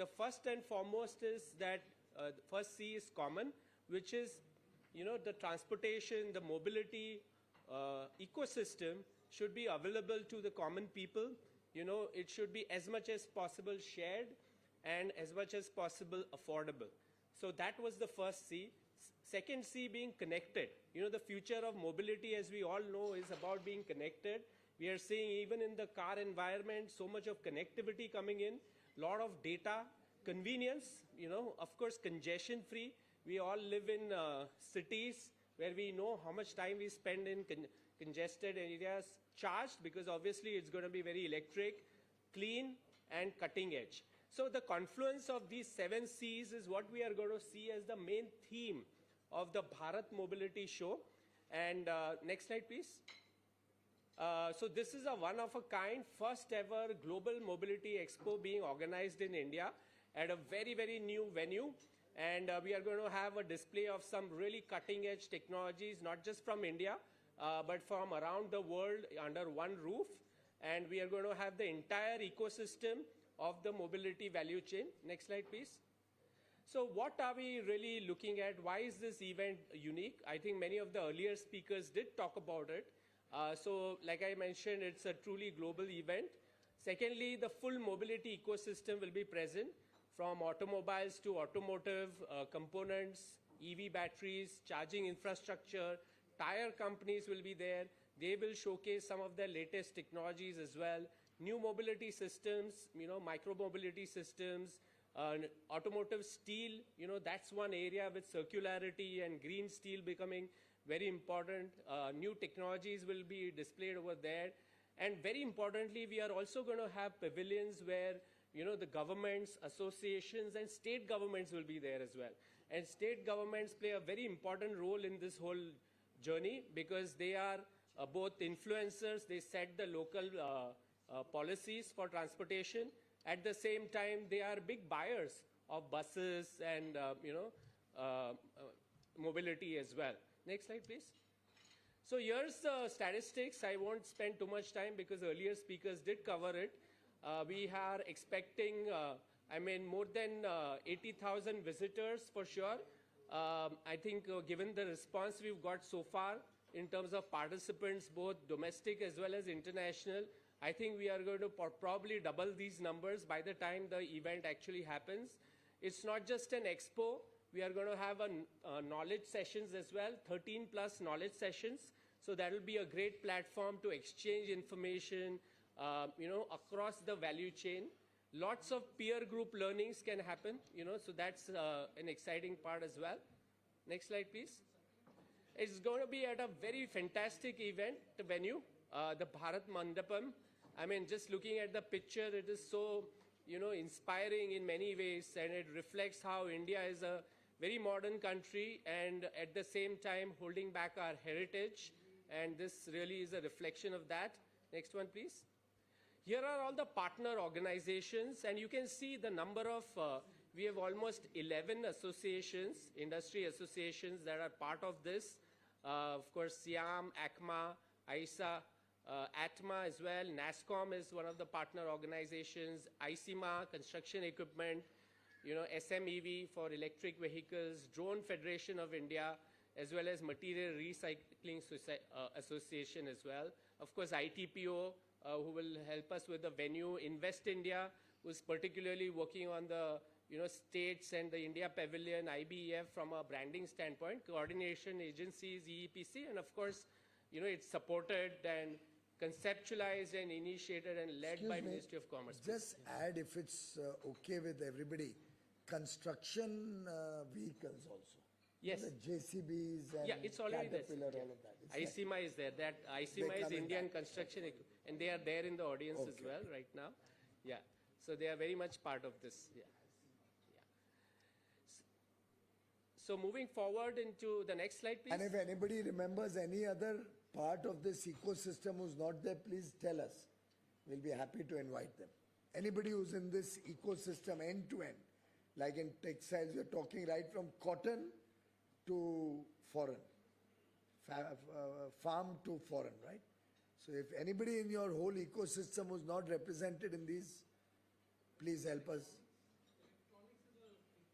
the first and foremost is that the first C is common, which is, the transportation, the mobility ecosystem should be available to the common people. It should be as much as possible shared and as much as possible affordable. So that was the first C. Second C being connected. The future of mobility, as we all know, is about being connected. We are seeing even in the car environment, so much of connectivity coming in, a lot of data, convenience, of course, congestion free. We all live in cities where we know how much time we spend in congested areas, charged, because obviously it's going to be very electric, clean, and cutting edge. So the confluence of these 7 C's is what we are going to see as the main theme of the Bharat Mobility Show. And next slide, please. So this is a one-of-a-kind, first ever Global Mobility Expo being organized in India at a very, very new venue. And we are going to have a display of some really cutting-edge technologies, not just from India, but from around the world under one roof. And we are going to have the entire ecosystem of the mobility value chain. Next slide, please. So what are we really looking at? Why is this event unique? I think many of the earlier speakers did talk about it. So like I mentioned, it's a truly global event. Secondly, the full mobility ecosystem will be present, from automobiles to automotive components, EV batteries, charging infrastructure, tire companies will be there. They will showcase some of their latest technologies as well. New mobility systems, micro-mobility systems, automotive steel, that's one area with circularity and green steel becoming very important. New technologies will be displayed over there. And very importantly, we are also going to have pavilions where, the governments, associations, and state governments will be there as well. And state governments play a very important role in this whole journey because they are both influencers. They set the local policies for transportation. At the same time, they are big buyers of buses and, mobility as well. Next slide, please. So here's the statistics. I won't spend too much time because earlier speakers did cover it. We are expecting, more than 80,000 visitors for sure. I think given the response we've got so far in terms of participants, both domestic as well as international, I think we are going to probably double these numbers by the time the event actually happens. It's not just an expo. We are going to have knowledge sessions as well, 13 plus knowledge sessions. So that will be a great platform to exchange information, across the value chain. Lots of peer group learnings can happen, so that's an exciting part as well. Next slide, please. It's going to be at a very fantastic event venue, the Bharat Mandapam. Just looking at the picture, it is so, inspiring in many ways, and it reflects how India is a very modern country and at the same time holding back our heritage. And this really is a reflection of that. Next one, please. Here are all the partner organizations, and you can see the number of, we have almost 11 associations, industry associations that are part of this. Of course, SIAM, ACMA, ISA, ATMA as well. NASSCOM is one of the partner organizations. ICMA, construction equipment, SMEV for electric vehicles, Drone Federation of India, as well as Material Recycling Association as well. Of course, ITPO, who will help us with the venue. Invest India, who is particularly working on the states and the India Pavilion, IBEF from a branding standpoint, coordination agencies, EEPC, and of course, it's supported and conceptualized and initiated and led by Ministry of Commerce. Just add, if it's okay with everybody, construction vehicles also. Yes. The JCBs and it's already Caterpillar, there. all of that. It's ICMA is there. That ICMA is Indian Construction, and they are there in the audience as well right now. Yeah. So they are very much part of this. Yeah. So moving forward into the next slide, please. And if anybody remembers any other part of this ecosystem who's not there, please tell us. We'll be happy to invite them. Anybody who's in this ecosystem end to end, like in textiles, we're talking right from cotton to foreign, farm to foreign, right? So if anybody in your whole ecosystem who's not represented in these, please help us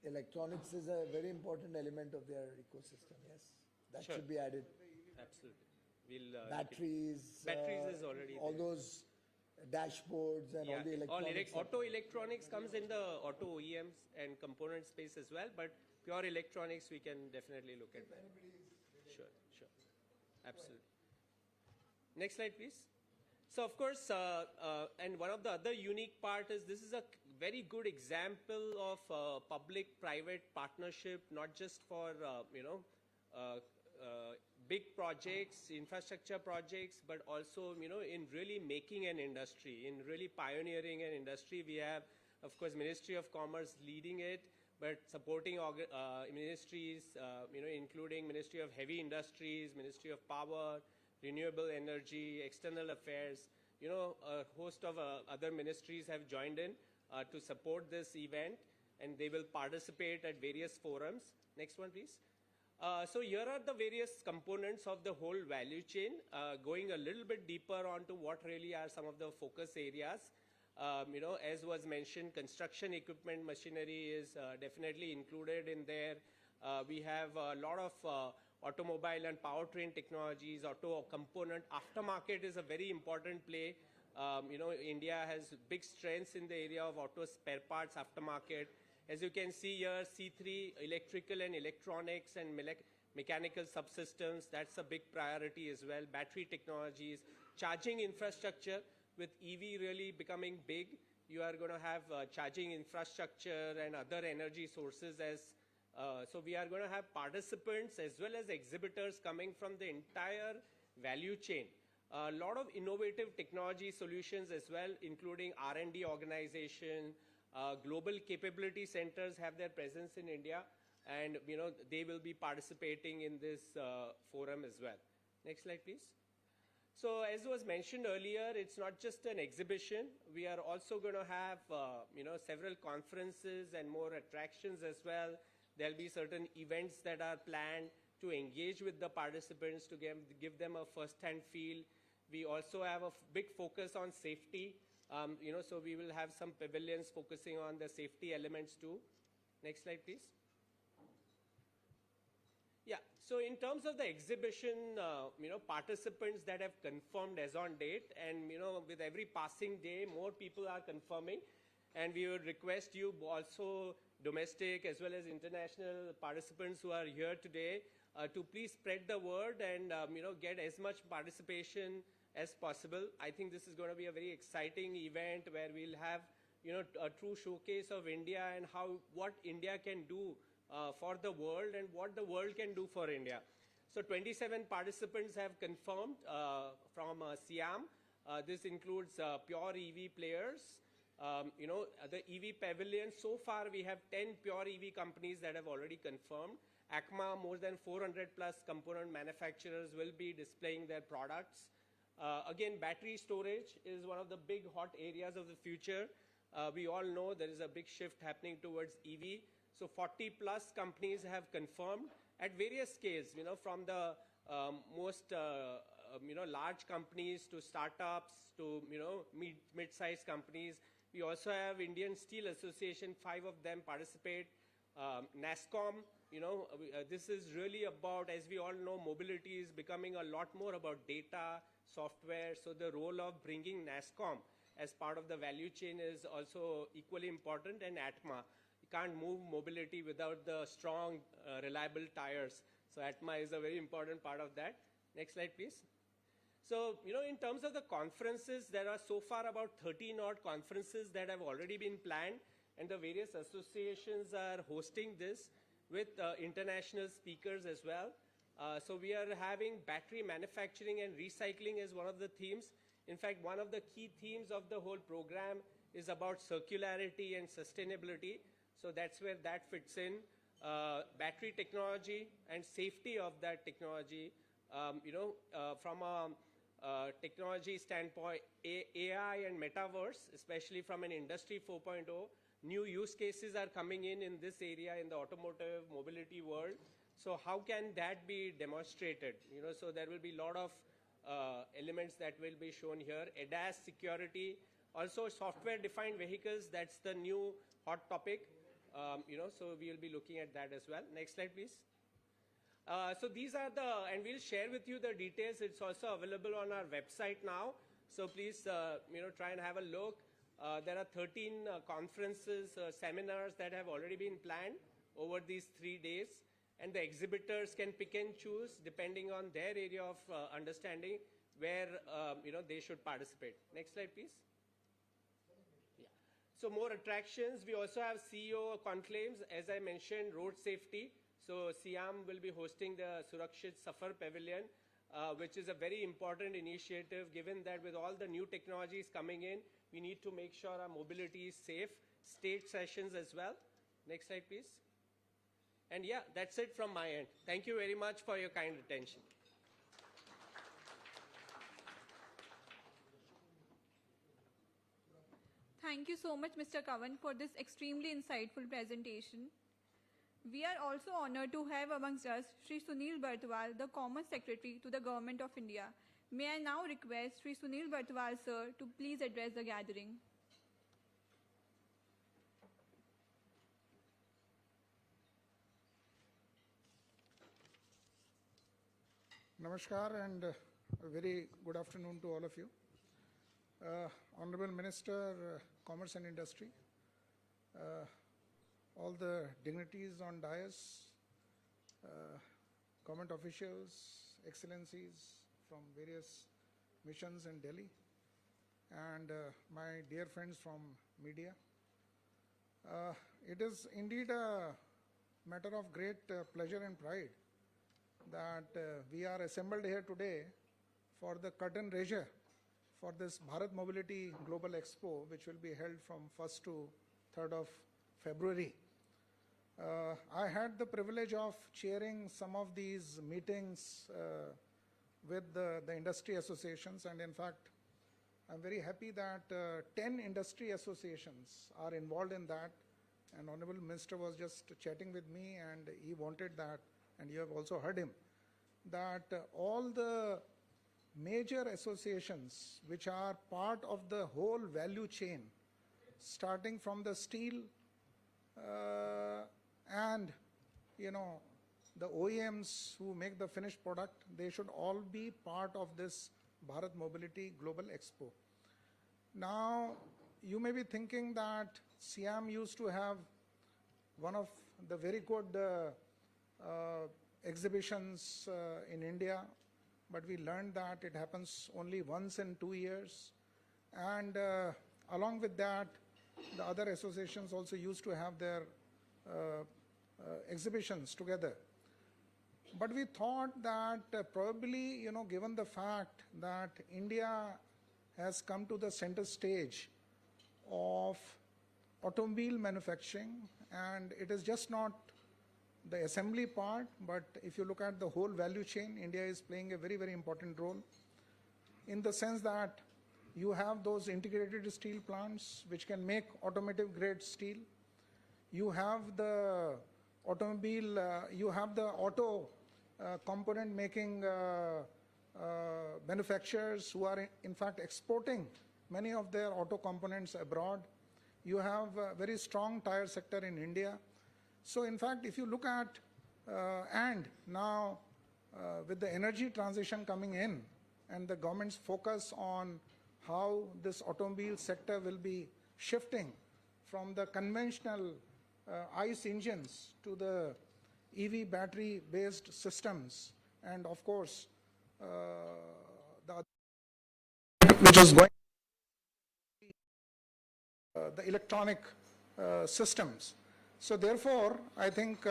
Electronics is a very important element of their ecosystem, yes. That Sure. should be added. Absolutely. We'll Batteries. Batteries is already all there. those dashboards and all the electronics. Auto electronics comes in the auto OEMs and component space as well, but pure electronics we can definitely look at that. Sure, sure. Absolutely. Next slide, please. So of course, and one of the other unique part is this is a very good example of public-private partnership, not just for, big projects, infrastructure projects, but also, in really making an industry, in really pioneering an industry. We have, of course, Ministry of Commerce leading it, but supporting ministries, including Ministry of Heavy Industries, Ministry of Power, Renewable Energy, External Affairs, a host of other ministries have joined in to support this event, and they will participate at various forums. Next one, please. So here are the various components of the whole value chain, going a little bit deeper onto what really are some of the focus areas. As was mentioned, construction equipment machinery is definitely included in there. We have a lot of automobile and powertrain technologies, auto component. Aftermarket is a very important play. India has big strengths in the area of auto spare parts aftermarket. As you can see here, C3, electrical and electronics and mechanical subsystems, that's a big priority as well. Battery technologies, charging infrastructure, with EV really becoming big, you are going to have charging infrastructure and other energy sources so we are going to have participants as well as exhibitors coming from the entire value chain. A lot of innovative technology solutions as well, including R&D organization, global capability centers have their presence in India, and they will be participating in this forum as well. Next slide, please. So as was mentioned earlier, it's not just an exhibition. We are also going to have several conferences and more attractions as well. There'll be certain events that are planned to engage with the participants, to give them a first-hand feel. We also have a big focus on safety. So we will have some pavilions focusing on the safety elements too. Next slide, please. Yeah, so in terms of the exhibition, participants that have confirmed as on date, and with every passing day, more people are confirming. And we would request you also, domestic as well as international participants who are here today, to please spread the word and get as much participation as possible. I think this is going to be a very exciting event where we'll have a true showcase of India and what India can do for the world and what the world can do for India. So 27 participants have confirmed from Siam. This includes pure EV players. The EV pavilion, so far we have 10 pure EV companies that have already confirmed. ACMA, more than 400 plus component manufacturers will be displaying their products. Again, battery storage is one of the big hot areas of the future. We all know there is a big shift happening towards EV. So 40 plus companies have confirmed at various scales, from the most large companies to startups to mid-sized companies. We also have Indian Steel Association, 5 of them participate. NASSCOM, this is really about, as we all know, mobility is becoming a lot more about data, software. So the role of bringing NASSCOM as part of the value chain is also equally important. And ATMA, you can't move mobility without the strong, reliable tires. So ATMA is a very important part of that. Next slide, please. So, in terms of the conferences, there are so far about 13 odd conferences that have already been planned, and the various associations are hosting this with international speakers as well. So we are having battery manufacturing and recycling as one of the themes. In fact, one of the key themes of the whole program is about circularity and sustainability. So that's where that fits in. Battery technology and safety of that technology, from a technology standpoint, AI and metaverse, especially from an industry 4.0, new use cases are coming in this area in the automotive mobility world. So how can that be demonstrated? So there will be a lot of elements that will be shown here. ADAS security, also software-defined vehicles, that's the new hot topic. So we'll be looking at that as well. Next slide, please. So these are and we'll share with you the details. It's also available on our website now. So please, try and have a look. There are 13 conferences, seminars that have already been planned over these 3 days. And the exhibitors can pick and choose depending on their area of understanding where, they should participate. Next slide, please. Yeah. So more attractions. We also have CEO conclaves, as I mentioned, road safety. So Siam will be hosting the Surakshit Safar Pavilion, which is a very important initiative given that with all the new technologies coming in, we need to make sure our mobility is safe. State sessions as well. Next slide, please. And yeah, that's it from my end. Thank you very much for your kind attention. Thank you so much, Mr. Kavan, for this extremely insightful presentation. We are also honored to have amongst us Shri Sunil Bartwal, the Commerce Secretary to the Government of India. May I now request Shri Sunil Bartwal, sir, to please address the gathering. Namaskar and a very good afternoon to all of you. Honorable Minister, Commerce and Industry, all the dignitaries on dais, government officials, excellencies from various missions in Delhi, and my dear friends from media. It is indeed a matter of great pleasure and pride that we are assembled here today for the curtain raiser for this Bharat Mobility Global Expo, which will be held from 1st to 3rd of February. I had the privilege of chairing some of these meetings with the industry associations, and in fact, I'm very happy that 10 industry associations are involved in that, and Honorable Minister was just chatting with me and he wanted that, and you have also heard him, that all the major associations which are part of the whole value chain, starting from the steel and the OEMs who make the finished product, they should all be part of this Bharat Mobility Global Expo. Now, you may be thinking that Siam used to have one of the very good exhibitions in India, but we learned that it happens only once in 2 years. And along with that, the other associations also used to have their exhibitions together. But we thought that probably, given the fact that India has come to the center stage of automobile manufacturing, and it is just not the assembly part, but if you look at the whole value chain, India is playing a very, very important role in the sense that you have those integrated steel plants which can make automotive grade steel. You have the automobile, you have the auto component making manufacturers who are in fact exporting many of their auto components abroad. You have a very strong tire sector in India. So in fact, if you look at, and now with the energy transition coming in and the government's focus on how this automobile sector will be shifting from the conventional ICE engines to the EV battery based systems, and of course the other which is going the electronic systems. So therefore, I think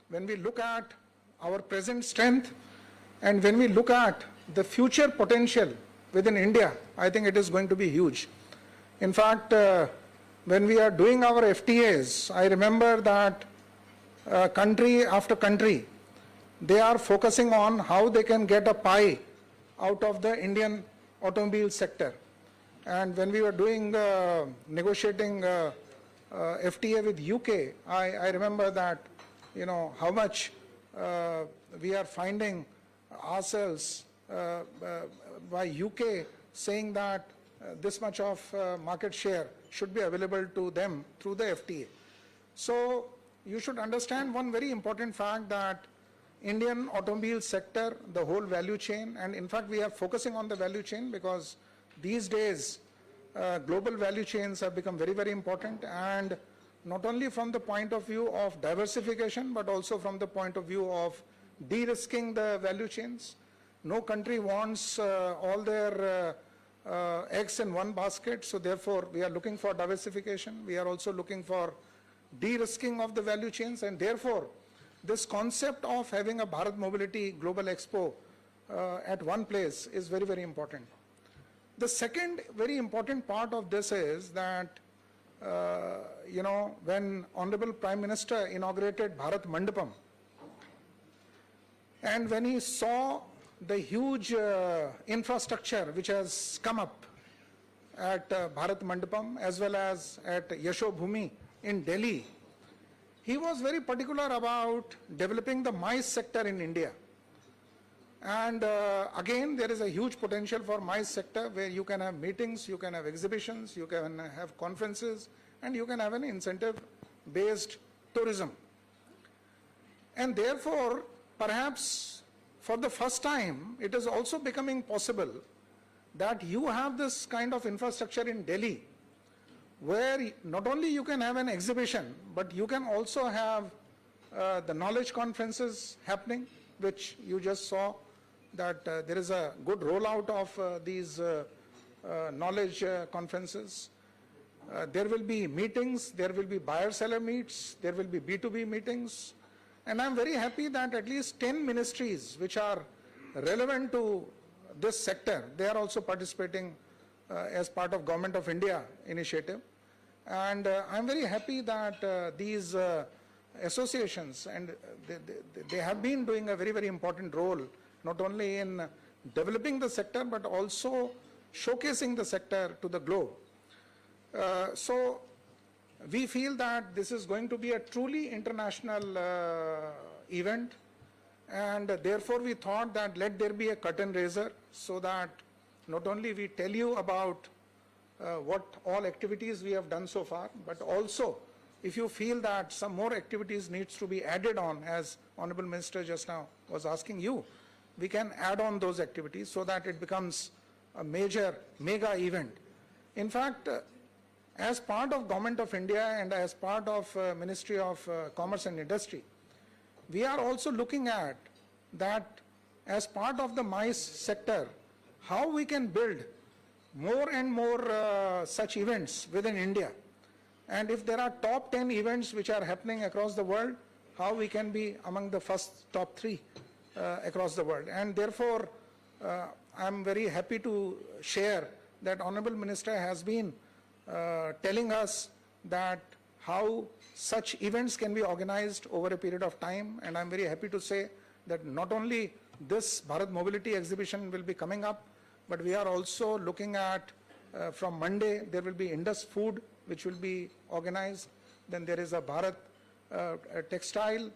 when we look at our present strength and when we look at the future potential within India, I think it is going to be huge. In fact, when we are doing our FTAs, I remember that country after country, they are focusing on how they can get a pie out of the Indian automobile sector. And when we were doing negotiating FTA with UK, I remember that, how much we are finding ourselves by UK saying that this much of market share should be available to them through the FTA. So you should understand one very important fact, that Indian automobile sector, the whole value chain, and in fact we are focusing on the value chain because these days global value chains have become very, very important, and not only from the point of view of diversification, but also from the point of view of de-risking the value chains. No country wants all their eggs in one basket, so therefore we are looking for diversification. We are also looking for de-risking of the value chains, and therefore this concept of having a Bharat Mobility Global Expo at one place is very, very important. The second very important part of this is that, when Honorable Prime Minister inaugurated Bharat Mandapam, and when he saw the huge infrastructure which has come up at Bharat Mandapam as well as at Yasho Bhumi in Delhi, he was very particular about developing the MICE sector in India. And again, there is a huge potential for MICE sector where you can have meetings, you can have exhibitions, you can have conferences, and you can have an incentive-based tourism. And therefore, perhaps for the first time, it is also becoming possible that you have this kind of infrastructure in Delhi, where not only you can have an exhibition, but you can also have the knowledge conferences happening, which you just saw that there is a good rollout of these knowledge conferences. There will be meetings, there will be buyer-seller meets, there will be B2B meetings. And I'm very happy that at least 10 ministries which are relevant to this sector, they are also participating as part of Government of India initiative. And I'm very happy that these associations, and they have been doing a very, very important role, not only in developing the sector, but also showcasing the sector to the globe. So we feel that this is going to be a truly international event, and therefore we thought that let there be a curtain raiser, so that not only we tell you about what all activities we have done so far, but also if you feel that some more activities needs to be added on, as Honorable Minister just now was asking you, we can add on those activities so that it becomes a major mega event. In fact, as part of Government of India and as part of Ministry of Commerce and Industry, we are also looking at that as part of the MICE sector, how we can build more and more such events within India. And if there are top 10 events which are happening across the world, how we can be among the first top 3 across the world. And therefore, I'm very happy to share that Honorable Minister has been telling us that how such events can be organized over a period of time, and I'm very happy to say that not only this Bharat Mobility exhibition will be coming up, but we are also looking at from Monday there will be Indus Food which will be organized, then there is a Bharat Textile,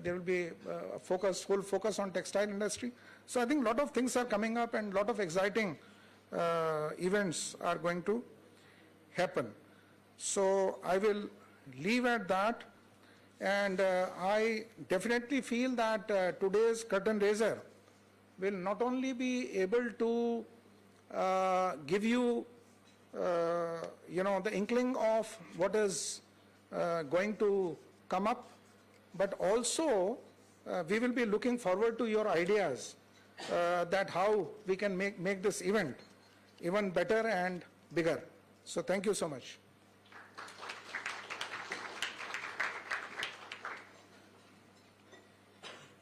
there will be full focus on textile industry. So I think a lot of things are coming up and a lot of exciting events are going to happen. So I will leave at that, and I definitely feel that today's curtain raiser will not only be able to give you the inkling of what is going to come up, but also we will be looking forward to your ideas that how we can make this event even better and bigger. So thank you so much.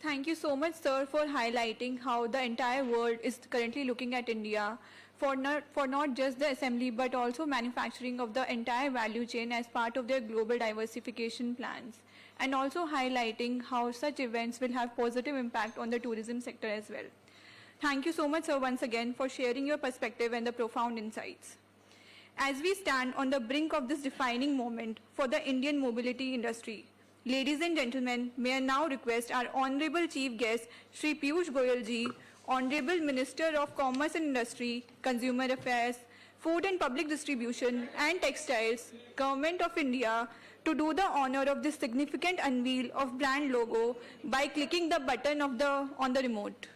Thank you so much, sir, for highlighting how the entire world is currently looking at India for not just the assembly but also manufacturing of the entire value chain as part of their global diversification plans, and also highlighting how such events will have positive impact on the tourism sector as well. Thank you so much, sir, once again for sharing your perspective and the profound insights. As we stand on the brink of this defining moment for the Indian mobility industry, ladies and gentlemen, may I now request our Honorable Chief Guest, Shri Piyush Goyal ji, Honorable Minister of Commerce and Industry, Consumer Affairs, Food and Public Distribution and Textiles, Government of India, to do the honor of this significant unveil of brand logo by clicking the button on the remote.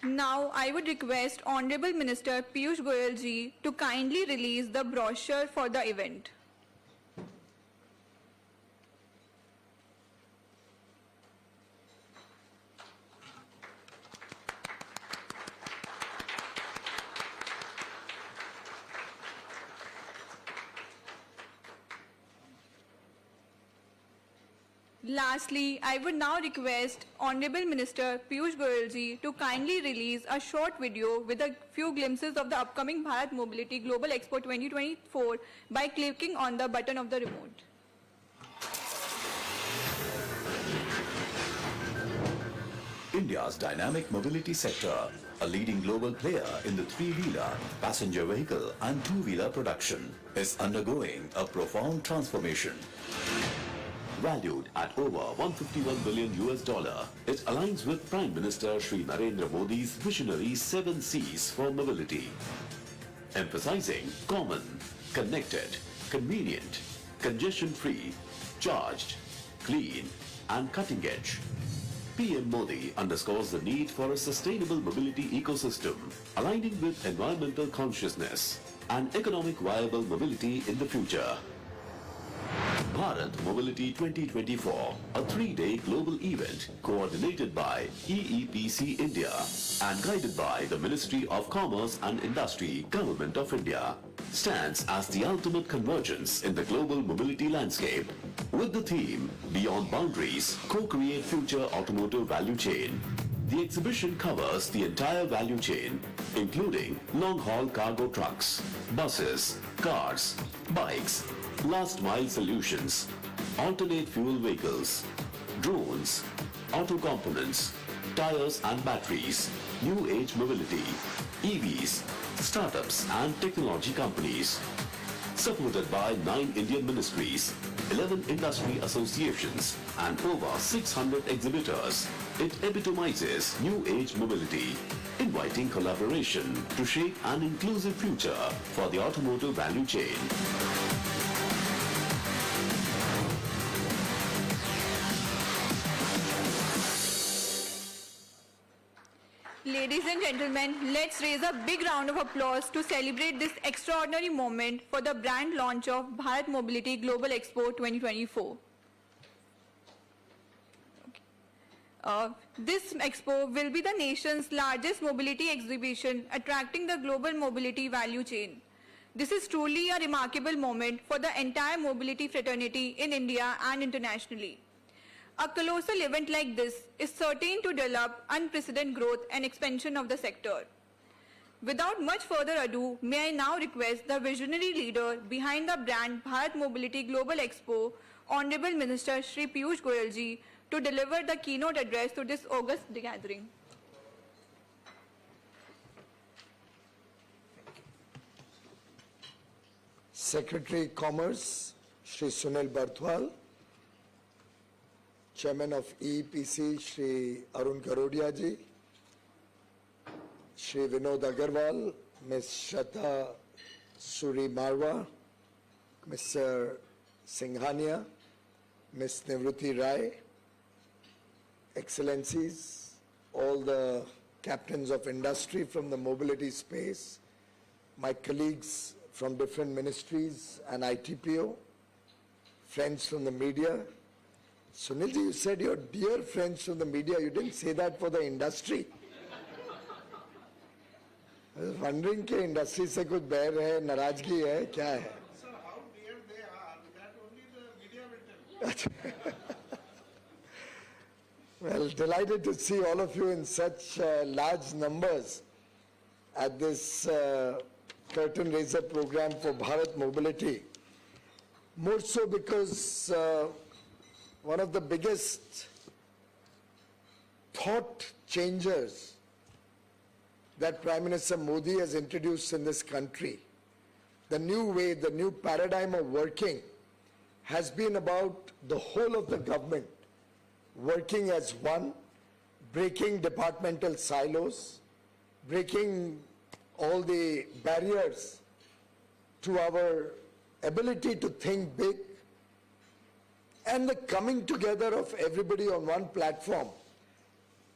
Now, I would request Honorable Minister Piyush Goyal ji to kindly release the brochure for the event. Lastly, I would now request Honorable Minister Piyush Goyal ji to kindly release a short video with a few glimpses of the upcoming Bharat Mobility Global Expo 2024 by clicking on the button of the remote. India's dynamic mobility sector, a leading global player in the three-wheeler, passenger vehicle and two-wheeler production, is undergoing a profound transformation. Valued at over $151 billion, it aligns with Prime Minister Shri Narendra Modi's visionary 7 Cs for mobility, emphasizing common, connected, convenient, congestion-free, charged, clean and cutting-edge. PM Modi underscores the need for a sustainable mobility ecosystem, aligning with environmental consciousness and economic viable mobility in the future. Bharat Mobility 2024, a 3-day global event coordinated by EEPC India and guided by the Ministry of Commerce and Industry, Government of India, stands as the ultimate convergence in the global mobility landscape. With the theme, Beyond Boundaries, Co-Create Future Automotive Value Chain. The exhibition covers the entire value chain, including long-haul cargo trucks, buses, cars, bikes, last-mile solutions, alternate fuel vehicles, drones, auto components, tires and batteries, new age mobility, EVs, startups and technology companies. Supported by 9 Indian ministries, 11 industry associations and over 600 exhibitors, it epitomizes new age mobility, inviting collaboration to shape an inclusive future for the automotive value chain. Ladies and gentlemen, let's raise a big round of applause to celebrate this extraordinary moment for the brand launch of Bharat Mobility Global Expo 2024. This expo will be the nation's largest mobility exhibition, attracting the global mobility value chain. This is truly a remarkable moment for the entire mobility fraternity in India and internationally. A colossal event like this is certain to develop unprecedented growth and expansion of the sector. Without much further ado, may I now request the visionary leader behind the brand Bharat Mobility Global Expo, Honorable Minister Shri Piyush Goyal ji, to deliver the keynote address to this august gathering. Secretary Commerce, Shri Sunil Barthwal, Chairman of EEPC, Shri Arun Garodia ji, Shri Vinod Agarwal, Ms. Shata Suri Marwa, Mr. Singhania, Ms. Nivruti Rai, Excellencies, all the captains of industry from the mobility space, my colleagues from different ministries and ITPO, friends from the media. Sunilji, you said your dear friends from the media. You didn't say that for the industry. I was wondering कि industry से कुछ बैर है, नाराजगी है, क्या है? Sir, how dear they are, that only the media will tell. Well, delighted to see all of you in such large numbers at this curtain raiser program for Bharat Mobility. More so because one of the biggest thought changers that Prime Minister Modi has introduced in this country, the new way, the new paradigm of working, has been about the whole of the government working as one, breaking departmental silos, breaking all the barriers to our ability to think big, and the coming together of everybody on one platform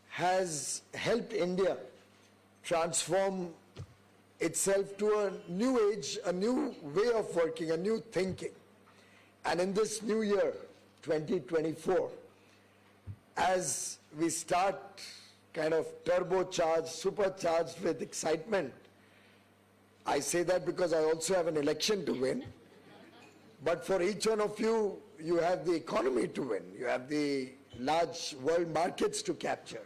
has helped India transform itself to a new age, a new way of working, a new thinking. And in this new year, 2024, as we start kind of turbocharged, supercharged with excitement, I say that because I also have an election to win. But for each one of you, you have the economy to win. You have the large world markets to capture.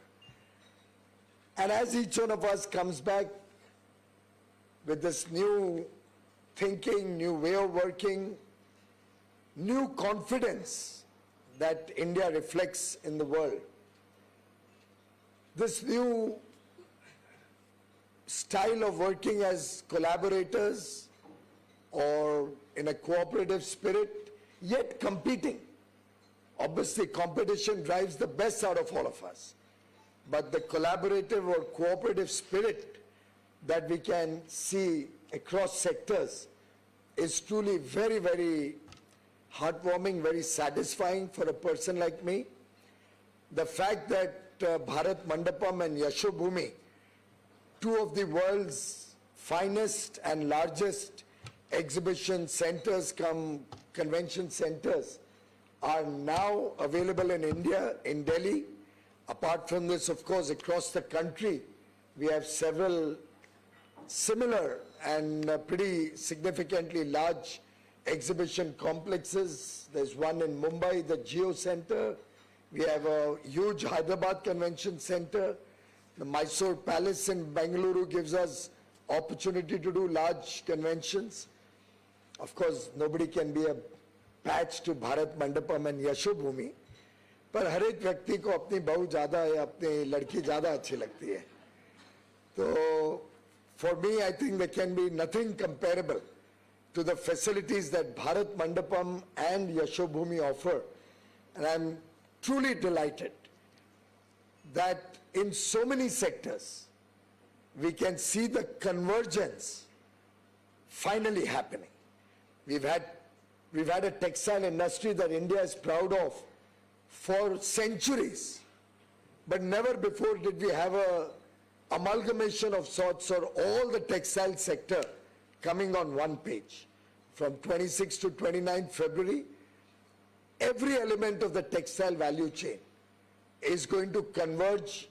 And as each one of us comes back with this new thinking, new way of working, new confidence that India reflects in the world, this new style of working as collaborators or in a cooperative spirit, yet competing. Obviously, competition drives the best out of all of us. But the collaborative or cooperative spirit that we can see across sectors is truly very, very heartwarming, very satisfying for a person like me. The fact that Bharat Mandapam and Yashobhumi, two of the world's finest and largest exhibition centers come convention centers, are now available in India, in Delhi. Apart from this, of course, across the country, we have several similar and pretty significantly large exhibition complexes. There's one in Mumbai, the Geo Center. We have a huge Hyderabad Convention Center. The Mysore Palace in Bengaluru gives us opportunity to do large conventions. Of course, nobody can be a patch to Bharat Mandapam and Yashobhumi. पर हर एक व्यक्ति को अपनी बहू ज़्यादा या अपनी लड़की ज़्यादा अच्छी लगती है. तो for me, I think there can be nothing comparable to the facilities that Bharat Mandapam and Yashobhumi offer. And I'm truly delighted that in so many sectors, we can see the convergence finally happening. We've had a textile industry that India is proud of for centuries, but never before did we have a amalgamation of sorts or all the textile sector coming on one page. From 26th to 29th February, every element of the textile value chain is going to converge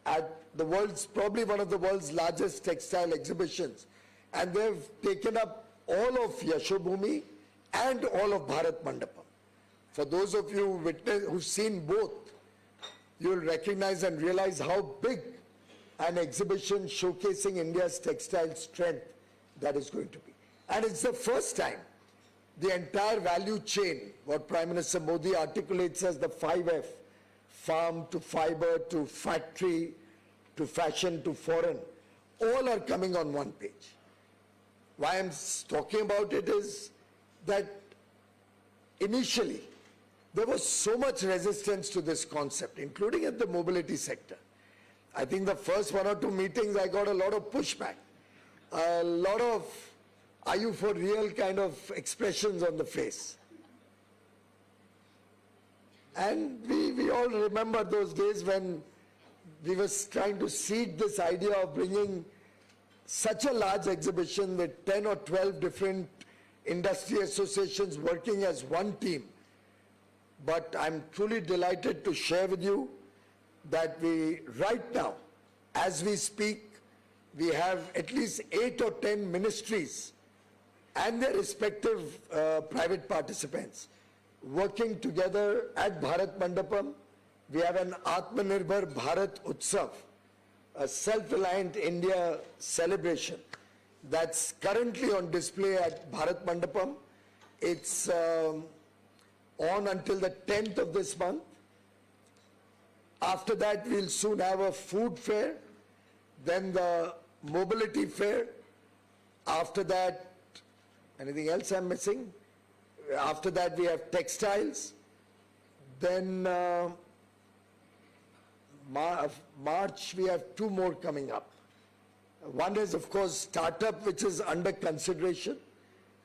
at the world's, probably one of the world's largest textile exhibitions. And they've taken up all of Yashobhumi and all of Bharat Mandapam. For those of you who've seen both, you'll recognize and realize how big an exhibition showcasing India's textile strength that is going to be. And it's the first time the entire value chain, what Prime Minister Modi articulates as the 5F, farm to fiber to factory to fashion to foreign, all are coming on one page. Why I'm talking about it is that initially there was so much resistance to this concept, including at the mobility sector. I think the first 1 or 2 meetings I got a lot of pushback, a lot of "are you for real" kind of expressions on the face. And we all remember those days when we were trying to seed this idea of bringing such a large exhibition with 10 or 12 different industry associations working as one team. But I'm truly delighted to share with you that we, right now, as we speak, we have at least 8 or 10 ministries and their respective private participants working together at Bharat Mandapam. We have an Atmanirbhar Bharat Utsav, a self-reliant India celebration that's currently on display at Bharat Mandapam. It's on until the 10th of this month. After that, we'll soon have a food fair. then the mobility fair. After that, anything else I'm missing? After that, we have textiles. Then March, we have 2 more coming up. One is, of course, startup, which is under consideration,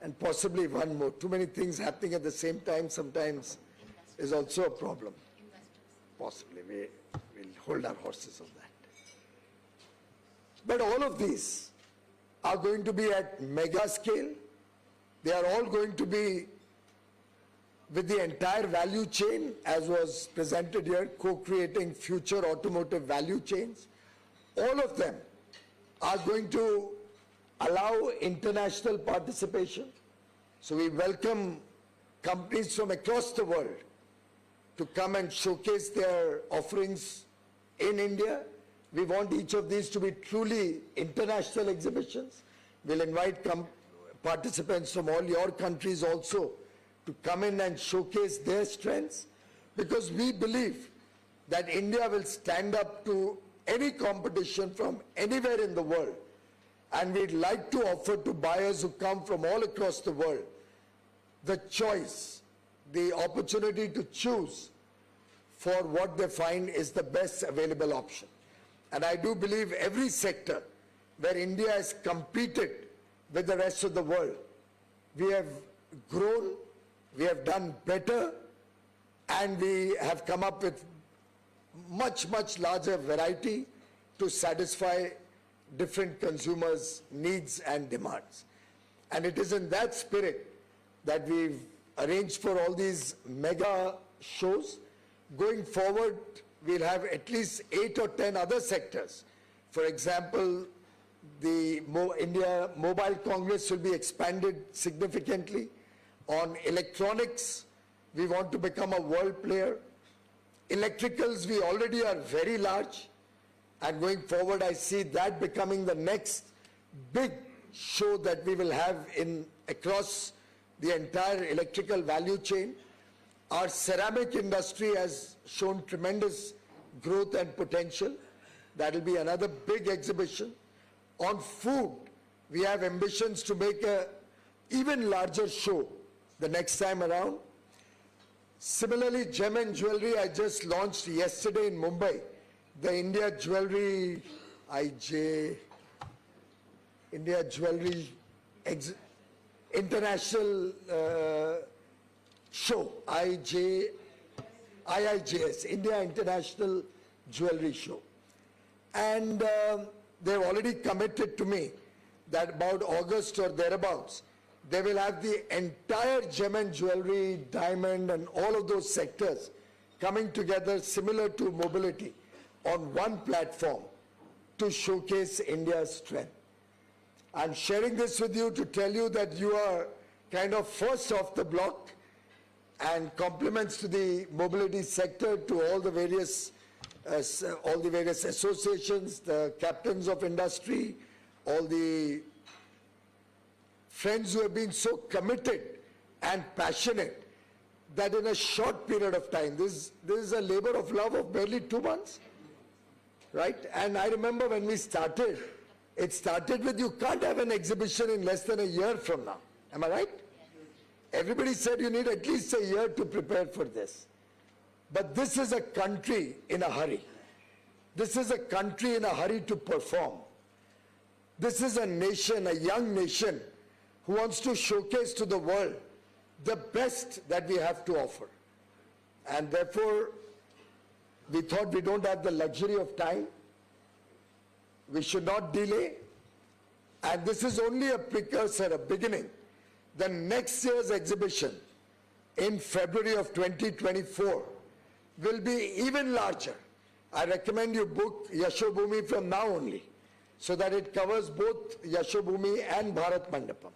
and possibly 1 more. Too many things happening at the same time sometimes is also a problem. Possibly, we'll hold our horses on that. But all of these are going to be at mega scale. They are all going to be with the entire value chain, as was presented here, co-creating future automotive value chains. All of them are going to allow international participation. So we welcome companies from across the world to come and showcase their offerings in India. We want each of these to be truly international exhibitions. We'll invite participants from all your countries also to come in and showcase their strengths, because we believe that India will stand up to any competition from anywhere in the world. And we'd like to offer to buyers who come from all across the world the choice, the opportunity to choose for what they find is the best available option. And I do believe every sector where India has competed with the rest of the world, we have grown, we have done better, and we have come up with much, much larger variety to satisfy different consumers' needs and demands. And it is in that spirit that we've arranged for all these mega shows. Going forward, we'll have at least 8 or 10 other sectors. For example, the India Mobile Congress will be expanded significantly. On electronics, we want to become a world player. Electricals, we already are very large. And going forward, I see that becoming the next big show that we will have across the entire electrical value chain. Our ceramic industry has shown tremendous growth and potential. That will be another big exhibition. On food, we have ambitions to make an even larger show the next time around. Similarly, gem and jewelry, I just launched yesterday in Mumbai, the India Jewelry International Show, IIJS, India International Jewelry Show. And they've already committed to me that about August or thereabouts, they will have the entire gem and jewelry, diamond, and all of those sectors coming together similar to mobility on one platform to showcase India's strength. I'm sharing this with you to tell you that you are kind of first off the block, and compliments to the mobility sector, to all the various associations, the captains of industry, all the friends who have been so committed and passionate that in a short period of time, this is a labor of love of barely 2 months, right? And I remember when we started, it started with you can't have an exhibition in less than a year from now. Am I right? Everybody said you need at least a year to prepare for this. But this is a country in a hurry. This is a country in a hurry to perform. This is a nation, a young nation, who wants to showcase to the world the best that we have to offer. And therefore, we thought we don't have the luxury of time. We should not delay. And this is only a precursor, a beginning. The next year's exhibition in February of 2024 will be even larger. I recommend you book Yashobhumi from now only, so that it covers both Yashobhumi and Bharat Mandapam.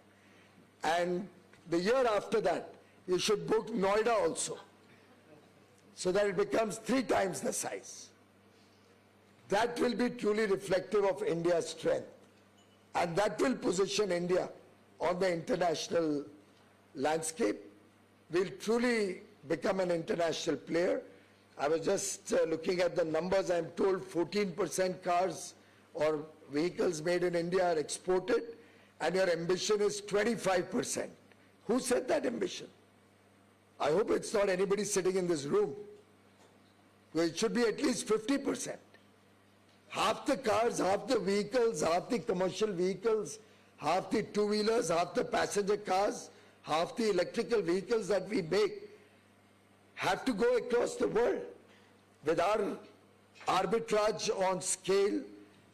And the year after that, you should book Noida also, so that it becomes 3 times the size. That will be truly reflective of India's strength. And that will position India on the international landscape. We'll truly become an international player. I was just looking at the numbers. I'm told 14% cars or vehicles made in India are exported and your ambition is 25%. Who set that ambition? I hope it's not anybody sitting in this room. Well, it should be at least 50%. Half the cars, half the vehicles, half the commercial vehicles, half the two-wheelers, half the passenger cars, half the electrical vehicles that we make have to go across the world. With our arbitrage on scale,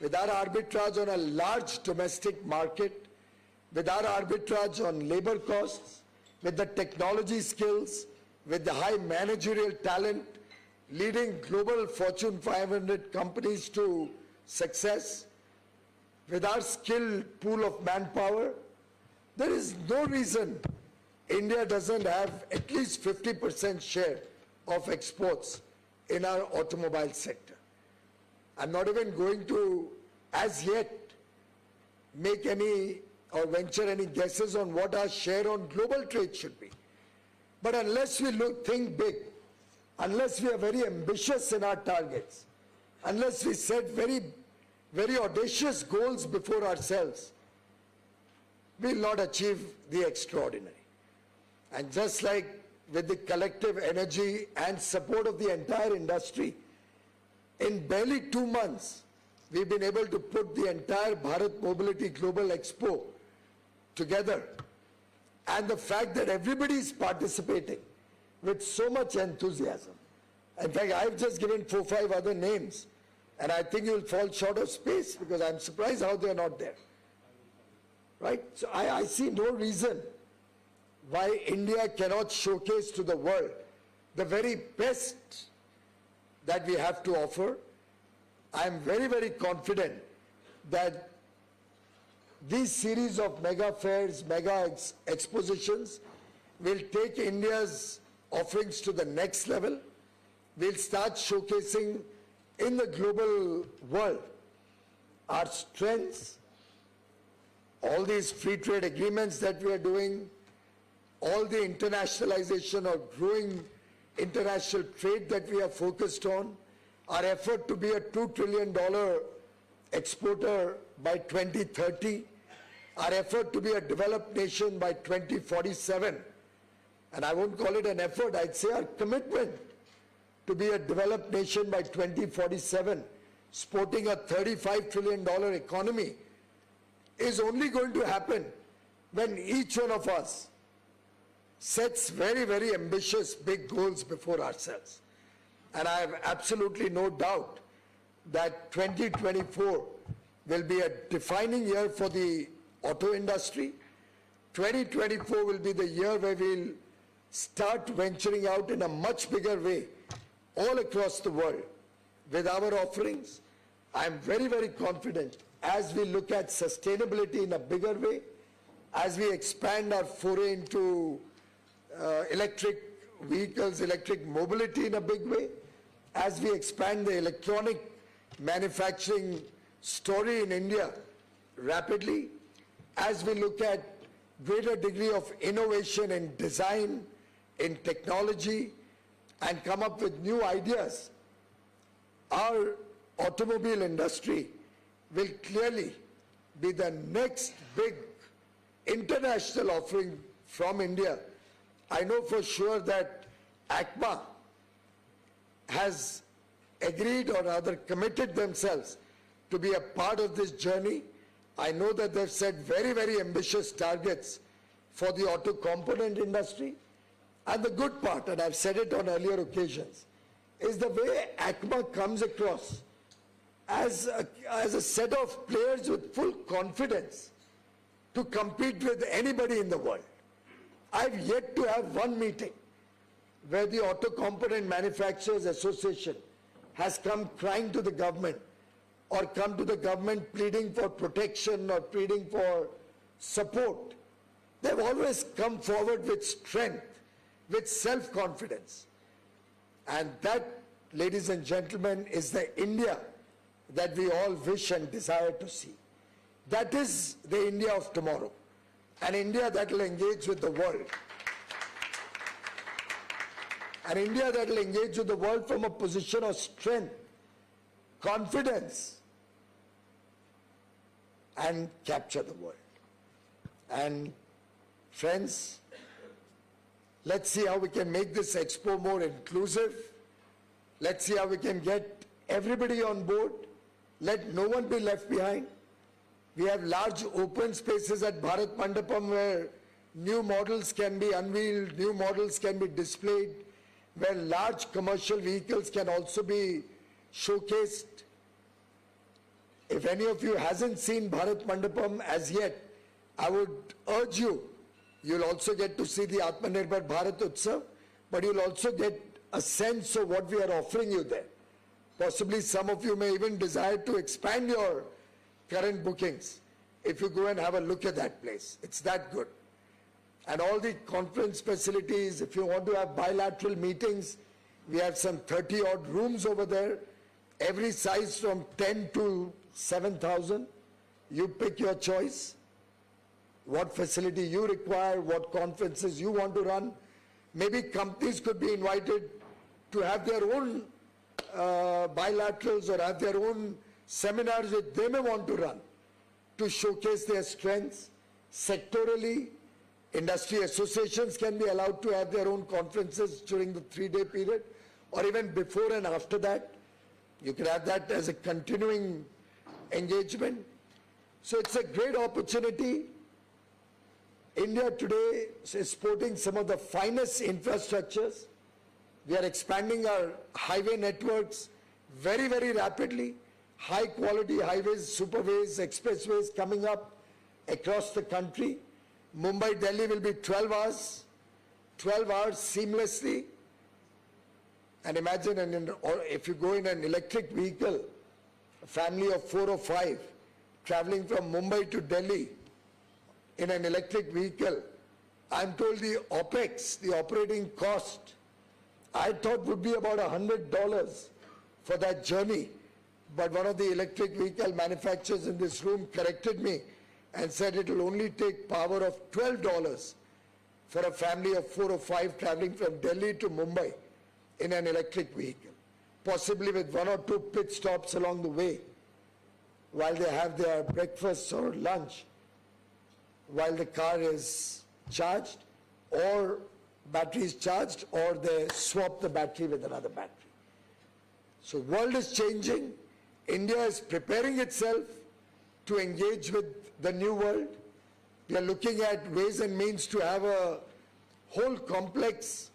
with our arbitrage on a large domestic market, with our arbitrage on labor costs, with the technology skills, with the high managerial talent, leading global Fortune 500 companies to success, with our skilled pool of manpower, there is no reason India doesn't have at least 50% share of exports in our automobile sector. I'm not even going to, as yet, make any or venture any guesses on what our share on global trade should be. But unless we think big, unless we are very ambitious in our targets, unless we set very, very audacious goals before ourselves, we will not achieve the extraordinary. And just like with the collective energy and support of the entire industry, in barely 2 months, we've been able to put the entire Bharat Mobility Global Expo together. And the fact that everybody is participating with so much enthusiasm. In fact, I've just given 4 or 5 other names, and I think you'll fall short of space because I'm surprised how they're not there. Right? So I see no reason why India cannot showcase to the world the very best that we have to offer. I'm very, very confident that these series of mega fairs, mega expositions will take India's offerings to the next level. We'll start showcasing in the global world our strengths, all these free trade agreements that we are doing, all the internationalization or growing international trade that we are focused on, our effort to be a $2 trillion exporter by 2030, our effort to be a developed nation by 2047, and I won't call it an effort, I'd say our commitment to be a developed nation by 2047, sporting a $35 trillion economy, is only going to happen when each one of us sets very, very ambitious big goals before ourselves. And I have absolutely no doubt that 2024 will be a defining year for the auto industry. 2024 will be the year where we'll start venturing out in a much bigger way all across the world with our offerings. I'm very, very confident as we look at sustainability in a bigger way, as we expand our foray into electric vehicles, electric mobility in a big way, as we expand the electronic manufacturing story in India rapidly, as we look at greater degree of innovation in design, in technology, and come up with new ideas, our automobile industry will clearly be the next big international offering from India. I know for sure that ACMA has agreed or rather committed themselves to be a part of this journey. I know that they've set very, very ambitious targets for the auto component industry. And the good part, and I've said it on earlier occasions, is the way ACMA comes across as a set of players with full confidence to compete with anybody in the world. I've yet to have one meeting where the Auto Component Manufacturers Association has come crying to the government or come to the government pleading for protection or pleading for support. They've always come forward with strength, with self-confidence. And that, ladies and gentlemen, is the India that we all wish and desire to see. That is the India of tomorrow, an India that will engage with the world. An India that will engage with the world from a position of strength, confidence, and capture the world. And friends, let's see how we can make this Expo more inclusive. Let's see how we can get everybody on board. Let no one be left behind. We have large open spaces at Bharat Mandapam where new models can be unveiled, new models can be displayed, where large commercial vehicles can also be showcased. If any of you hasn't seen Bharat Mandapam as yet, I would urge you, you'll also get to see the Atmanirbhar Bharat Utsav, but you'll also get a sense of what we are offering you there. Possibly some of you may even desire to expand your current bookings if you go and have a look at that place. It's that good. And all the conference facilities, if you want to have bilateral meetings, we have some 30 odd rooms over there, every size from 10 to 7,000. You pick your choice, what facility you require, what conferences you want to run. Maybe companies could be invited to have their own bilaterals or have their own seminars that they may want to run to showcase their strengths. Sectorally, industry associations can be allowed to have their own conferences during the 3-day period, or even before and after that. You can have that as a continuing engagement. So it's a great opportunity. India today is sporting some of the finest infrastructures. We are expanding our highway networks very, very rapidly. High quality highways, superways, expressways coming up across the country. Mumbai, Delhi will be 12 hours seamlessly. And imagine if you go in an electric vehicle, a family of 4 or 5 traveling from Mumbai to Delhi in an electric vehicle, I'm told the OPEX, the operating cost, I thought would be about $100 for that journey. But one of the electric vehicle manufacturers in this room corrected me and said it will only take power of $12 for a family of 4 or 5 traveling from Delhi to Mumbai in an electric vehicle, possibly with 1 or 2 pit stops along the way while they have their breakfast or lunch, while the car is charged or battery is charged, or they swap the battery with another battery. So world is changing. India is preparing itself to engage with the new world. We are looking at ways and means to have a whole complex,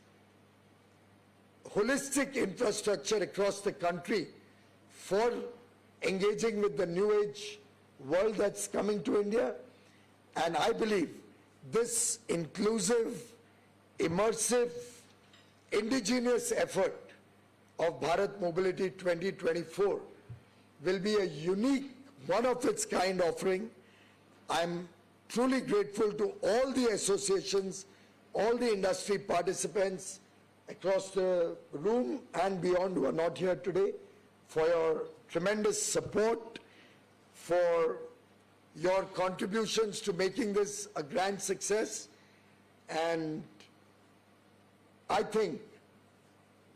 holistic infrastructure across the country for engaging with the new age world that's coming to India. And I believe this inclusive, immersive, indigenous effort of Bharat Mobility 2024 will be a unique, one-of-its-kind offering. I'm truly grateful to all the associations, all the industry participants across the room and beyond who are not here today for your tremendous support, for your contributions to making this a grand success. And I think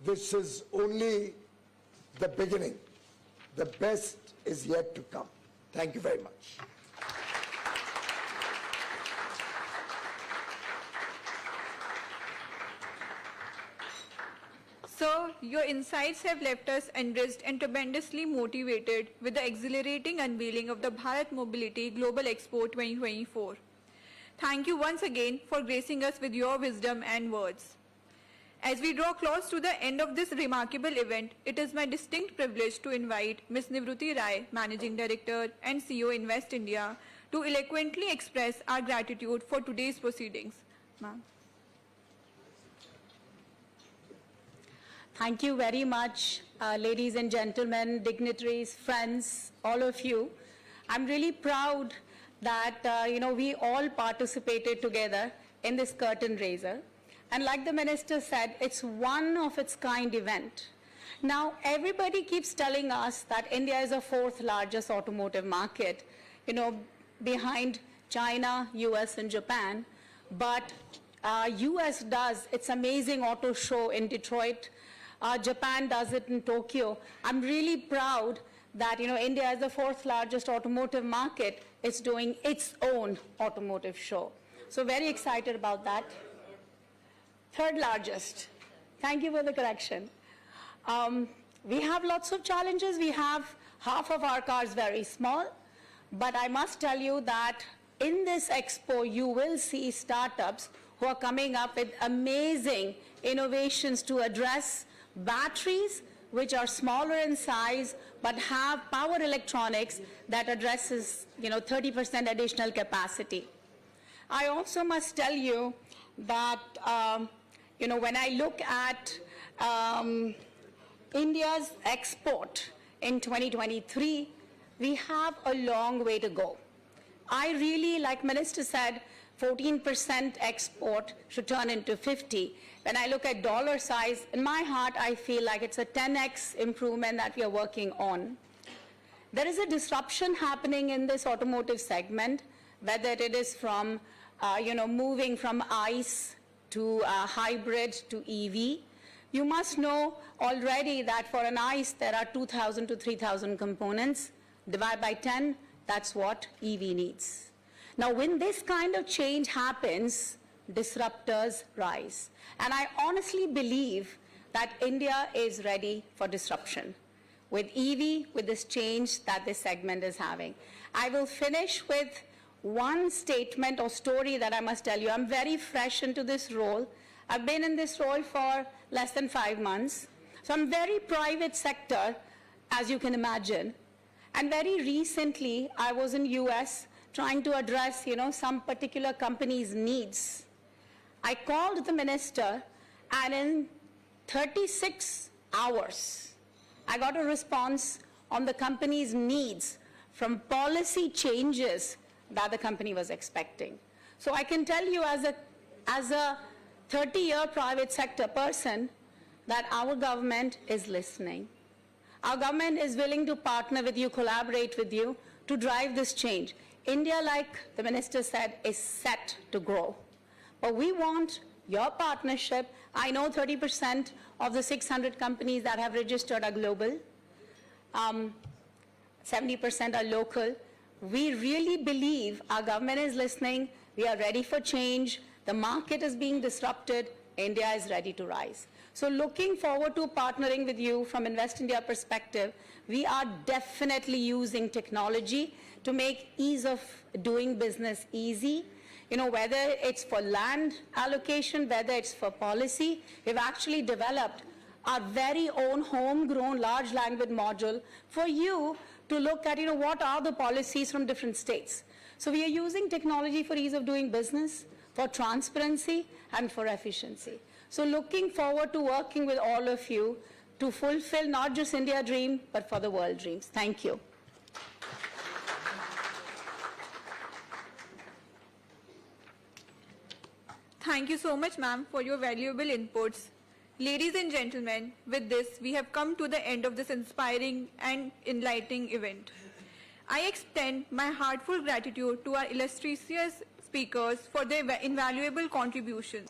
this is only the beginning. The best is yet to come. Thank you very much. So, your insights have left us enriched and tremendously motivated with the exhilarating unveiling of the Bharat Mobility Global Expo 2024. Thank you once again for gracing us with your wisdom and words. As we draw close to the end of this remarkable event, it is my distinct privilege to invite Ms. Nivruti Rai, Managing Director and CEO Invest India, to eloquently express our gratitude for today's proceedings. Ma'am. Thank you very much, ladies and gentlemen, dignitaries, friends, all of you. I'm really proud that, we all participated together in this curtain raiser. And like the minister said, it's one of its kind event. Now, everybody keeps telling us that India is the 4th largest automotive market, behind China, US, and Japan. But US does its amazing auto show in Detroit. Japan does it in Tokyo. I'm really proud that, India is the 4th largest automotive market is doing its own automotive show. So very excited about that. Third largest. Thank you for the correction. We have lots of challenges. We have half of our cars very small, but I must tell you that in this expo, you will see startups who are coming up with amazing innovations to address batteries, which are smaller in size, but have power electronics that addresses, 30% additional capacity. I also must tell you that, when I look at India's export in 2023, we have a long way to go. I really, like Minister said, 14% export should turn into 50. When I look at dollar size, in my heart, I feel like it's a 10x improvement that we are working on. There is a disruption happening in this automotive segment, whether it is from, moving from ICE to hybrid to EV. You must know already that for an ICE, there are 2,000 to 3,000 components. Divide by 10, that's what EV needs. Now, when this kind of change happens, disruptors rise. And I honestly believe that India is ready for disruption with EV, with this change that this segment is having. I will finish with one statement or story that I must tell you. I'm very fresh into this role. I've been in this role for less than 5 months. So I'm very private sector, as you can imagine. And very recently, I was in US trying to address, some particular company's needs. I called the minister, and in 36 hours, I got a response on the company's needs from policy changes that the company was expecting. So I can tell you as a 30-year private sector person that our government is listening. Our government is willing to partner with you, collaborate with you to drive this change. India, like the minister said, is set to grow. But we want your partnership. I know 30% of the 600 companies that have registered are global. 70% are local. We really believe our government is listening. We are ready for change. The market is being disrupted. India is ready to rise. So looking forward to partnering with you from Invest India perspective. We are definitely using technology to make ease of doing business easy. Whether it's for land allocation, whether it's for policy, we've actually developed our very own homegrown large language module for you to look at, what are the policies from different states. So we are using technology for ease of doing business, for transparency, and for efficiency. So looking forward to working with all of you to fulfill not just India dream, but for the world dreams. Thank you. Thank you so much, ma'am, for your valuable inputs. Ladies and gentlemen, with this, we have come to the end of this inspiring and enlightening event. I extend my heartfelt gratitude to our illustrious speakers for their invaluable contributions.